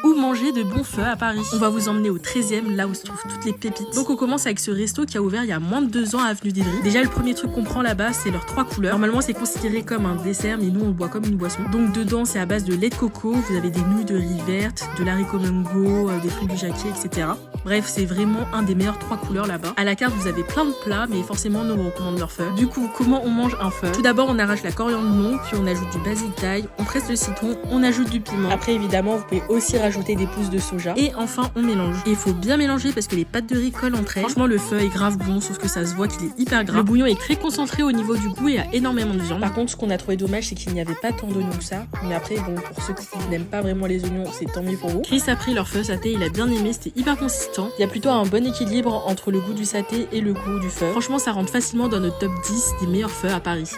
Où manger de bons feux à Paris. On va vous emmener au 13e, là où se trouvent toutes les pépites. Donc on commence avec ce resto qui a ouvert il y a moins de 2 ans à Avenue d'Ivry. Déjà le premier truc qu'on prend là-bas, c'est leurs 3 couleurs. Normalement c'est considéré comme un dessert, mais nous on le boit comme une boisson. Donc dedans c'est à base de lait de coco, vous avez des nouilles de riz verte, de l'haricot mango, des fruits du jacquier, etc. Bref, c'est vraiment un des meilleurs 3 couleurs là-bas. À la carte vous avez plein de plats, mais forcément nous on recommande leur feu. Du coup, comment on mange un feu? Tout d'abord on arrache la coriandre longue, puis on ajoute du basilic thaï, on presse le citron, on ajoute du piment. Après évidemment vous pouvez aussi rajouter des pousses de soja. Et enfin on mélange. Et il faut bien mélanger parce que les pâtes de riz collent entre elles. Franchement le feu est grave bon, sauf que ça se voit qu'il est hyper gras. Le bouillon est très concentré au niveau du goût et a énormément de viande. Par contre ce qu'on a trouvé dommage c'est qu'il n'y avait pas tant d'oignons que ça. Mais après bon, pour ceux qui n'aiment pas vraiment les oignons, c'est tant mieux pour vous. Chris a pris leur feu saté, il a bien aimé, c'était hyper consistant. Il y a plutôt un bon équilibre entre le goût du saté et le goût du feu. Franchement ça rentre facilement dans notre top 10 des meilleurs feux à Paris.